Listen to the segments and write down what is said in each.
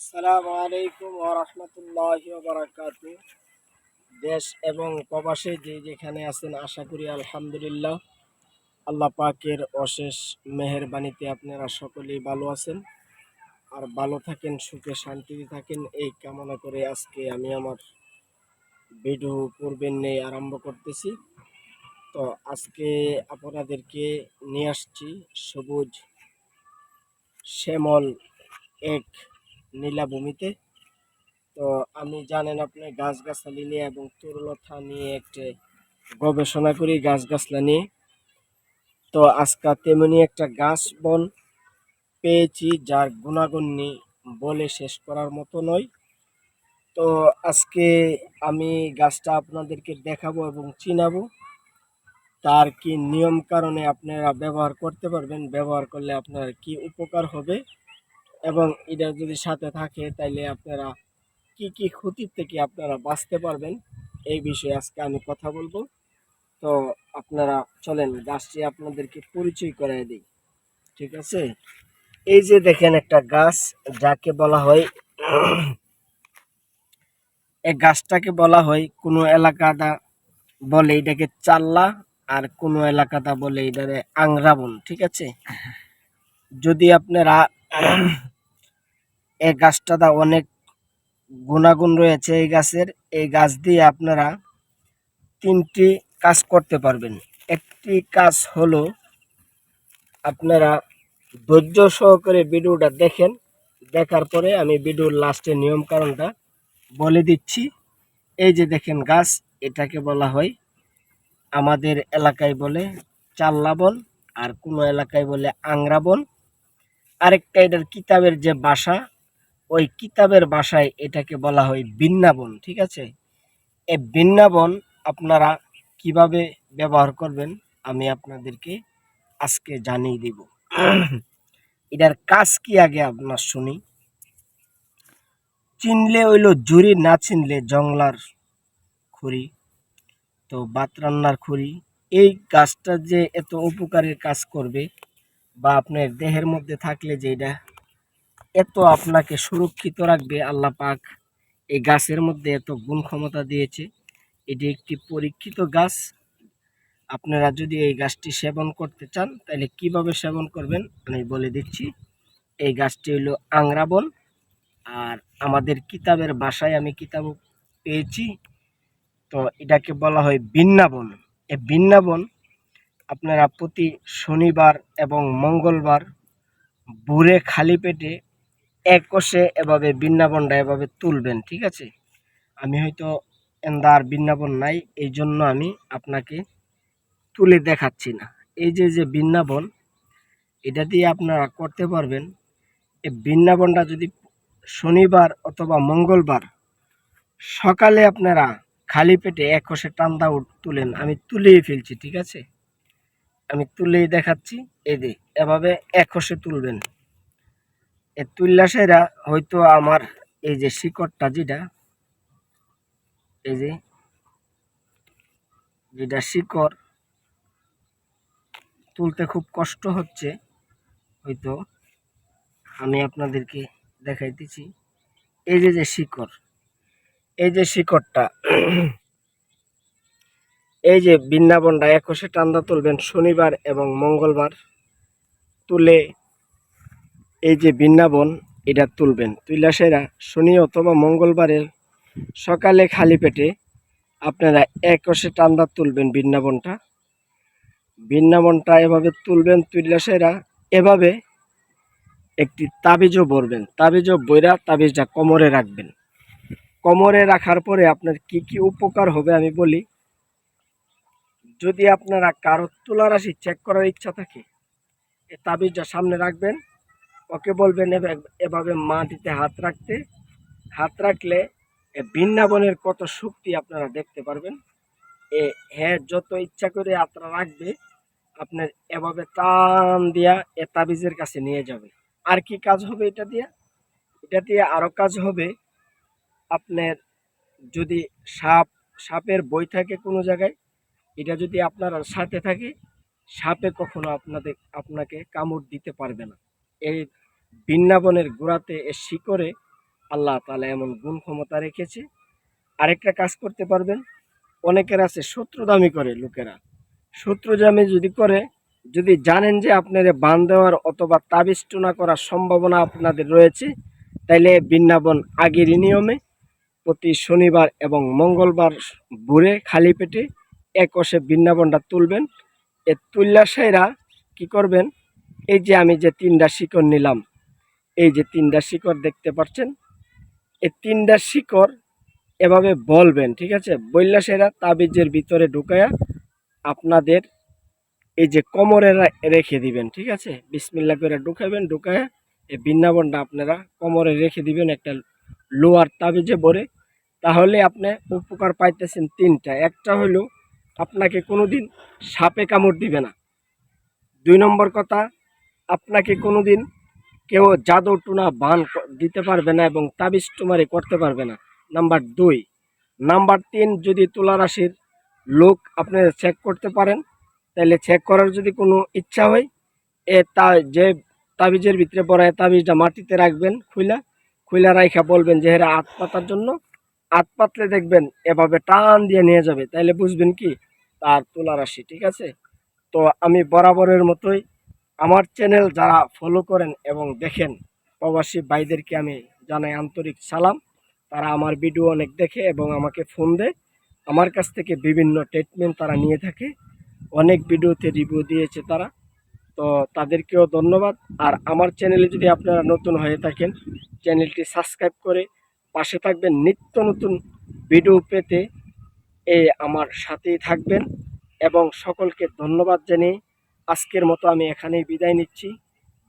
আসসালামু আলাইকুম ওয়া রাহমাতুল্লাহি ওয়া বারাকাতুহু। দেশ এবং প্রবাসে যে যেখানে আছেন আশা করি আলহামদুলিল্লাহ আল্লাহ পাকের অশেষ মেহেরবানিতে আপনারা সকলেই ভালো আছেন আর ভালো থাকেন, সুখে শান্তিতে থাকেন এই কামনা করে আজকে আমি আমার ভিডিও পূর্বের নিয়ে আরম্ভ করতেছি। তো আজকে আপনাদেরকে নিয়ে আসছি সবুজ শ্যামল এক নীলাভূমিতে। তো আমি জানেন আপনি গাছগাছালি নিয়ে এবং তরুলতা নিয়ে একটা গবেষণা করি গাছগাছলা নিয়ে। তো আজকে তেমনি একটা গাছ বন পেয়েছি যার গুণাগুণ বলে শেষ করার মতো নয়। তো আজকে আমি গাছটা আপনাদেরকে দেখাবো এবং চিনাবো, তার কি নিয়ম কারণে আপনারা ব্যবহার করতে পারবেন, ব্যবহার করলে আপনার কি উপকার হবে এবং এটা যদি সাথে থাকে তাইলে আপনারা কি কি ক্ষতি থেকে আপনারা বাঁচতে পারবেন এই বিষয়ে আজকে আমি কথা বলবো। তো আপনারা চলেন গাছটি আপনাদেরকে পরিচয় করায় দিই, ঠিক আছে? এই যে দেখেন একটা গাছ, যাকে বলা হয় এই গাছটাকে বলা হয় কোনো এলাকাটা বলে এটাকে চাল্লা, আর কোনো এলাকাটা বলে এটারে আংরাবন, ঠিক আছে? যদি আপনারা এই গাছটাটা অনেক গুণাগুণ রয়েছে এই গাছের। এই গাছ দিয়ে আপনারা তিনটি কাজ করতে পারবেন। একটি কাজ হলো আপনারা ধৈর্য সহকারে ভিডিওটা দেখেন, দেখার পরে আমি ভিডিওর লাস্টে নিয়ম কারণটা বলে দিচ্ছি। এই যে দেখেন গাছ, এটাকে বলা হয় আমাদের এলাকায় বলে চাল্লা বন, আর কোনো এলাকায় বলে আংরা বন। আরেকটা এটার কিতাবের যে ভাষা, ওই কিতাবের ভাষায় এটাকে বলা হয় বৃন্দাবন, ঠিক আছে? এই বৃন্দাবন আপনারা কিভাবে ব্যবহার করবেন আমি আপনাদেরকে আজকে জানিয়ে দিব। এটার কাজ কি আগে আপনার শুনি। চিনলে হইলো জুড়ি, না চিনলে জংলার খড়ি। তো ভাত রান্নার খড়ি। এই গাছটা যে এত উপকারের কাজ করবে বা আপনার দেহের মধ্যে থাকলে যে এটা এত আপনাকে সুরক্ষিত রাখবে, আল্লাহ পাক এই গাছের মধ্যে এত গুণ ক্ষমতা দিয়েছে। এটি একটি পরীক্ষিত গাছ। আপনারা যদি এই গাছটি সেবন করতে চান তাহলে কিভাবে সেবন করবেন আমি বলে দিচ্ছি। এই গাছটি হলো আংরাবন, আর আমাদের কিতাবের ভাষায় আমি কিতাব পেয়েছি, তো এটাকে বলা হয় বৃন্দাবন। এই বৃন্দাবন আপনারা প্রতি শনিবার এবং মঙ্গলবার ভোরে খালি পেটে এক কষে এভাবে বৃন্দাবনটা এভাবে তুলবেন, ঠিক আছে? আমি হয়তো এন্দার বৃন্দাবন নাই, এই জন্য আমি আপনাকে তুলে দেখাচ্ছি না। এই যে যে বৃন্দাবন, এটা দিয়ে আপনারা করতে পারবেন। এই বৃন্দাবনটা যদি শনিবার অথবা মঙ্গলবার সকালে আপনারা খালি পেটে এক কষে টান্দা তুলেন, আমি তুলেই ফেলছি, ঠিক আছে? আমি তুলেই দেখাচ্ছি। এই যে এভাবে এক কষে তুলবেন। এ তুললা সেরা হয়তো আমার এই যে শিকড়টা যেটা, এই যে যেটা শিকড় তুলতে খুব কষ্ট হচ্ছে, হয়তো আমি আপনাদেরকে দেখাইতেছি। এই যে যে শিকড়, এই যে শিকড়টা এই যে বৃন্দাবনটা একশে টান্দা তুলবেন শনিবার এবং মঙ্গলবার তুলে, এই যে বৃন্দাবন এটা তুলবেন। তুইলা সেরা শনি অথবা মঙ্গলবারের সকালে খালি পেটে আপনারা একশে টান্দা তুলবেন বৃন্দাবনটা। বৃন্দাবনটা এভাবে তুলবেন, তুইলা সেরা এভাবে একটি তাবিজও ভরবেন। তাবিজও বইরা তাবিজটা কোমরে রাখবেন। কোমরে রাখার পরে আপনার কি কি উপকার হবে আমি বলি। যদি আপনারা কারো তুলা রাশি চেক করার ইচ্ছা থাকে, এই তাবিজটা সামনে রাখবেন, ওকে বলবেন এভাবে মাটিতে হাত রাখতে। হাত রাখলে বৃন্দাবনের কত শক্তি আপনারা দেখতে পারবেন। হ্যাঁ, যত ইচ্ছা করে আপনারা রাখবে, আপনার এভাবে টান দিয়া এ তাবিজের কাছে নিয়ে যাবে। আর কি কাজ হবে এটা দিয়ে? এটা দিয়ে আরো কাজ হবে আপনার, যদি সাপের বই থাকে কোনো জায়গায়, এটা যদি আপনার সাথে থাকে, সাপে কখনো আপনাকে কামড় দিতে পারবে না। এই বৃন্দাবনের গোড়াতে শিকড়ে আল্লাহ তাআলা এমন গুণ ক্ষমতা রেখেছে। আরেকটা কাজ করতে পারবেন, অনেকের আছে শত্রুতামি করে লোকেরা। শত্রুতামি যদি করে, যদি জানেন যে আপনার বান দেওয়ার অথবা তাবিজ টুনা করার সম্ভাবনা আপনাদের রয়েছে, তাইলে বৃন্দাবন আগেরই নিয়মে প্রতি শনিবার এবং মঙ্গলবার ভোরে খালি পেটে এক কষে বৃন্দাবনটা তুলবেন। এ তুল্লা সাইরা কি করবেন, এই যে আমি যে 3টা শিকড় নিলাম, এই যে 3টা শিকড় দেখতে পাচ্ছেন, এই 3টা শিকড় এভাবে বলবেন, ঠিক আছে? বললা সেরা তাবিজের ভিতরে ঢুকায়া আপনাদের এই যে কোমরে রেখে দিবেন, ঠিক আছে? বিসমিল্লাহ করে ঢুকাবেন, ঢুকায়া এই বৃন্দাবনটা আপনারা কোমরে রেখে দিবেন একটা লোহার তাবিজে ভরে। তাহলে আপনি উপকার পাইতেছেন 3টা। একটা হলো আপনাকে কোনোদিন সাপে কামড় দিবে না। 2 নম্বর কথা, আপনাকে কোনোদিন কেউ জাদু টুনা দিতে পারবে না এবং তাবিজ টুমারি করতে পারবে না। নাম্বার 2। নাম্বার 3, যদি তুলা রাশির লোক আপনারা চেক করতে পারেন, তাহলে চেক করার যদি কোনো ইচ্ছা হয়, যে তাবিজের ভিতরে পড়ায় তাবিজটা মাটিতে রাখবেন, খুইলা খুইলা রাইখা বলবেন যে হেরা হাত পাতার জন্য, হাত পাতলে দেখবেন এভাবে টান দিয়ে নিয়ে যাবে, তাইলে বুঝবেন কি তার তুলা রাশি, ঠিক আছে? তো আমি বরাবরের মতোই আমার চ্যানেল যারা ফলো করেন এবং দেখেন, প্রবাসী ভাইদেরকে আমি জানাই আন্তরিক সালাম। তারা আমার ভিডিও অনেক দেখে এবং আমাকে ফোন দেয়। আমার কাছ থেকে বিভিন্ন ট্রিটমেন্ট তারা নিয়ে থাকে। অনেক ভিডিওতে রিভিউ দিয়েছে তারা। তো তাদেরকেও ধন্যবাদ। আর আমার চ্যানেলে যদি আপনারা নতুন হয়ে থাকেন, চ্যানেলটি সাবস্ক্রাইব করে পাশে থাকবেন। নিত্য নতুন ভিডিও পেতে আমার সাথেই থাকবেন এবং সকলকে ধন্যবাদ জানিয়ে আজকের মতো আমি এখানেই বিদায় নিচ্ছি।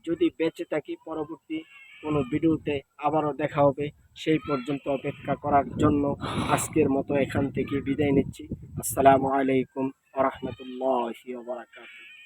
যদি বেঁচে থাকি পরবর্তী কোনো ভিডিওতে আবারও দেখা হবে, সেই পর্যন্ত অপেক্ষা করার জন্য আজকের মতো এখান থেকে বিদায় নিচ্ছি। আসসালামু আলাইকুম ওয়া রাহমাতুল্লাহি ওয়া বারাকাতুহু।